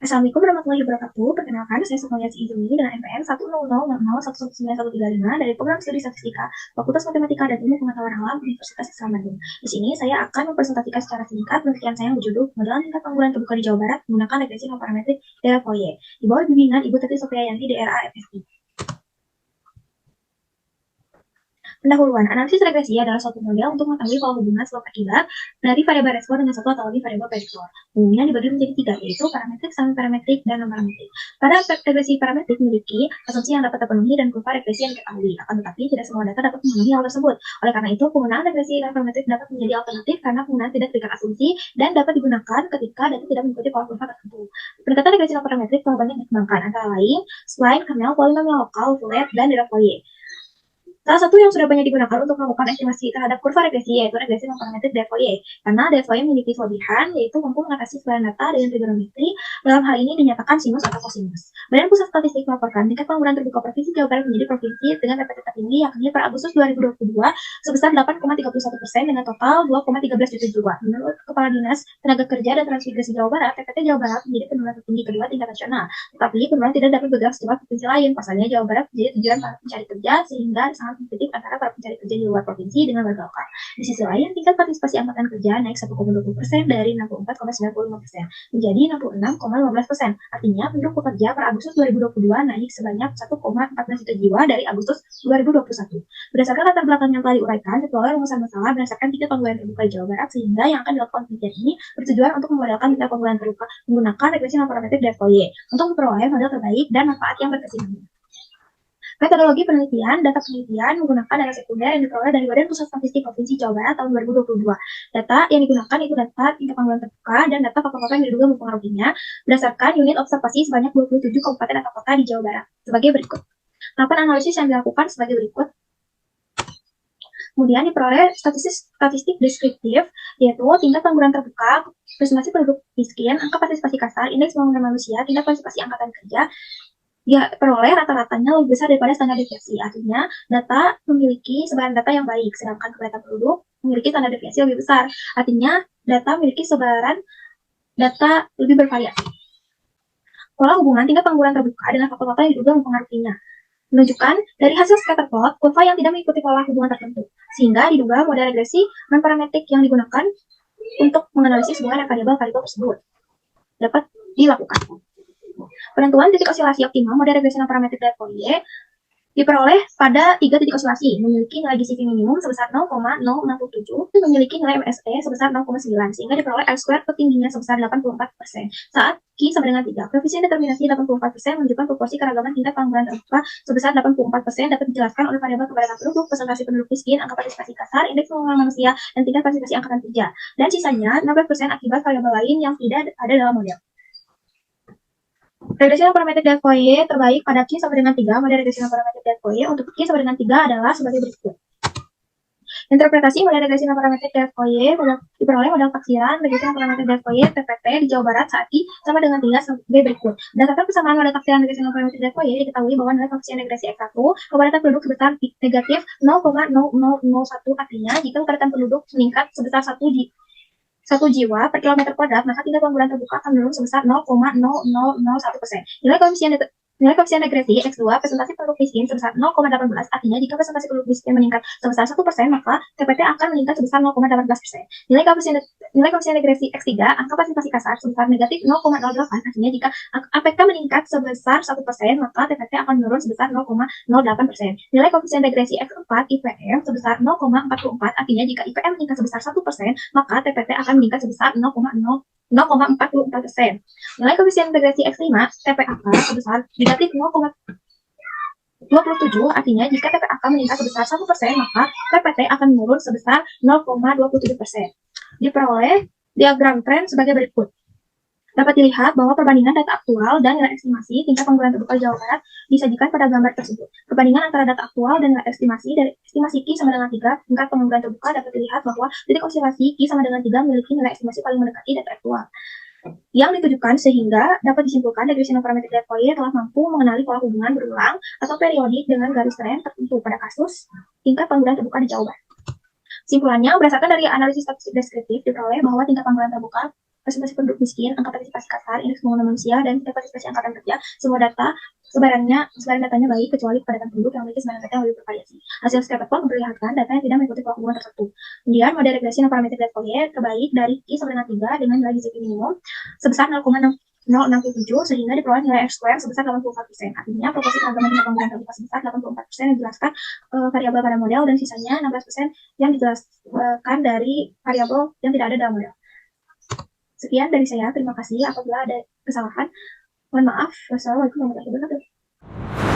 Assalamualaikum warahmatullahi wabarakatuh. Perkenalkan, saya Sukawiati Izumi dengan NPM 10000119195 dari Program Studi Statistika, Fakultas Matematika dan Ilmu Pengetahuan Alam, Universitas Islam Bandung. Di sini saya akan mempresentasikan secara singkat penelitian saya yang berjudul Modelan Tingkat Pengangguran Terbuka di Jawa Barat menggunakan regresi non parametrik Del Foyer di bawah bimbingan Ibu Teti Sofiayanti DRA FSI. Pendahuluan, analisis regresi adalah suatu model untuk mengetahui pola hubungan sebab akibat dari variabel respon dengan satu atau lebih variabel prediktor. Umumnya dibagi menjadi tiga, yaitu parametrik, semi parametrik, dan non parametrik. Pada regresi parametrik memiliki asumsi yang dapat terpenuhi dan kurva regresi yang diketahui. Akan tetapi tidak semua data dapat memenuhi hal tersebut. Oleh karena itu, penggunaan regresi non parametrik dapat menjadi alternatif karena penggunaan tidak terikat asumsi dan dapat digunakan ketika data tidak mengikuti pola kurva tertentu. Pendekatan regresi non parametrik telah banyak dikembangkan, antara lain Spline, Kernel, polinomial lokal, Fourier, dan De Fourier. Salah satu yang sudah banyak digunakan untuk melakukan estimasi terhadap kurva regresi yaitu regresi non parametrik De Fourier. Karena De Fourier memiliki kelebihan yaitu mampu mengatasi sebaran data dengan trigonometri. Dalam hal ini dinyatakan sinus atau kosinus. Badan Pusat Statistik melaporkan tingkat pengangguran terbuka Provinsi Jawa Barat menjadi provinsi dengan PPT tertinggi yakni per Agustus 2022 sebesar 8,31% dengan total 2,13 juta jiwa. Menurut Kepala Dinas Tenaga Kerja dan Transmigrasi Jawa Barat, PPT Jawa Barat menjadi penurunan tertinggi kedua tingkat nasional. Tetapi penurunan tidak dapat bergerak secepat provinsi lain. Pasalnya Jawa Barat menjadi tujuan para pencari kerja sehingga sangat kompetitif antara para pencari kerja di luar provinsi dengan warga lokal. Di sisi lain, tingkat partisipasi angkatan kerja naik 1,20% dari 64,95% menjadi 66,15%. Artinya, penduduk pekerja per Agustus 2022 naik sebanyak 1,14 juta jiwa dari Agustus 2021. Berdasarkan latar belakang yang telah diuraikan, diperoleh rumusan masalah berdasarkan tingkat pengangguran terbuka di Jawa Barat, sehingga yang akan dilakukan penelitian ini bertujuan untuk memodelkan tingkat pengangguran terbuka menggunakan regresi non parametrik De Fourier untuk memperoleh model terbaik dan manfaat yang berkesinambungan. Metodologi penelitian, data penelitian menggunakan data sekunder yang diperoleh dari Badan Pusat Statistik Provinsi Jawa Barat tahun 2022. Data yang digunakan itu data tingkat pengangguran terbuka dan data kota-kota yang diduga mempengaruhinya berdasarkan unit observasi sebanyak 27 kabupaten atau kota di Jawa Barat. Sebagai berikut. Tahapan analisis yang dilakukan sebagai berikut. Kemudian diperoleh statistik deskriptif, yaitu tingkat pengangguran terbuka, presentasi penduduk miskin, angka partisipasi kasar, indeks pembangunan manusia, tingkat partisipasi angkatan kerja, dia peroleh rata-ratanya lebih besar daripada standar deviasi. Artinya, data memiliki sebaran data yang baik, sedangkan kepadatan penduduk memiliki standar deviasi lebih besar. Artinya, data memiliki sebaran data lebih bervariasi. Pola hubungan tingkat pengangguran terbuka dengan faktor-faktor yang diduga mempengaruhinya menunjukkan dari hasil scatter plot kurva yang tidak mengikuti pola hubungan tertentu, sehingga diduga model regresi non parametrik yang digunakan untuk menganalisis hubungan variabel-variabel tersebut dapat dilakukan. Penentuan titik osilasi optimal model regresi non parametrik De Fourier diperoleh pada 3 titik osilasi, memiliki nilai GCV minimum sebesar 0,067 dan memiliki nilai MSE sebesar 0,9, sehingga diperoleh R-square tertingginya sebesar 84%. Saat Q sama dengan 3, koefisien determinasi 84% menunjukkan proporsi keragaman tingkat pengangguran terbuka sebesar 84% dapat dijelaskan oleh variabel kepadatan penduduk, presentasi penduduk miskin, angka partisipasi kasar, indeks pembangunan manusia, dan tingkat partisipasi angkatan kerja. Dan sisanya 16% akibat variabel lain yang tidak ada dalam model. Regresi non parametrik De Fourier terbaik pada Q sama dengan 3. Model regresi non parametrik De Fourier untuk Q sama dengan 3 adalah sebagai berikut. Interpretasi model regresi non parametrik De Fourier diperoleh model taksiran regresi non parametrik De Fourier PPT di Jawa Barat saat I sama dengan 3 sebagai berikut. Berdasarkan persamaan model taksiran regresi non parametrik De Fourier diketahui bahwa nilai koefisien regresi X1 kepadatan penduduk sebesar negatif 0,0001, artinya jika kepadatan penduduk meningkat sebesar 1 jiwa per kilometer kuadrat, maka tingkat pengangguran terbuka akan menurun sebesar 0,0001%. Nilai koefisien regresi X2 presentasi penduduk miskin sebesar 0,18, artinya jika presentasi penduduk miskin meningkat sebesar 1%, maka TPT akan meningkat sebesar 0,18%. Nilai koefisien regresi X3, angka partisipasi kasar sebesar negatif 0,08, artinya jika APK meningkat sebesar 1%, maka TPT akan menurun sebesar 0,08%. Nilai koefisien regresi X4, IPM sebesar 0,44, artinya jika IPM meningkat sebesar 1%, maka TPT akan meningkat sebesar 0,44%. Nilai koefisien regresi X5, TPAK sebesar negatif 0,27, artinya jika TPAK meningkat sebesar 1%, maka TPT akan menurun sebesar 0,27%. Diperoleh diagram tren sebagai berikut. Dapat dilihat bahwa perbandingan data aktual dan nilai estimasi tingkat pengangguran terbuka Jawa Barat disajikan pada gambar tersebut. Perbandingan antara data aktual dan nilai estimasi dari estimasi Q sama dengan 3 tingkat pengangguran terbuka dapat dilihat bahwa titik osilasi Q sama dengan 3 memiliki nilai estimasi paling mendekati data aktual yang ditujukan, sehingga dapat disimpulkan regresi non parametrik De Fourier telah mampu mengenali pola hubungan berulang atau periodik dengan garis tren tertentu pada kasus tingkat pengangguran terbuka di Jawa Barat. Simpulannya, berdasarkan dari analisis statistik deskriptif diperoleh bahwa tingkat pengangguran terbuka presentasi penduduk miskin, angka partisipasi kasar, indeks pembangunan manusia, dan tingkat partisipasi angkatan kerja. Semua sebaran datanya baik kecuali kepadatan penduduk yang memiliki sebaran data yang lebih bervariasi. Hasil scraper plot memperlihatkan data yang tidak mengikuti pola hubungan tertentu. Kemudian model regresi non parametrik level Y terbaik dari I sama dengan 3 dengan nilai GCP minimum sebesar 0,067 sehingga diperoleh nilai R square sebesar 84%. Artinya proporsi keragaman tingkat penggunaan terbuka sebesar 84% yang dijelaskan variabel pada model, dan sisanya 16% yang dijelaskan dari variabel yang tidak ada dalam model. Sekian dari saya, terima kasih. Apabila ada kesalahan, mohon maaf. Wassalamualaikum warahmatullahi wabarakatuh.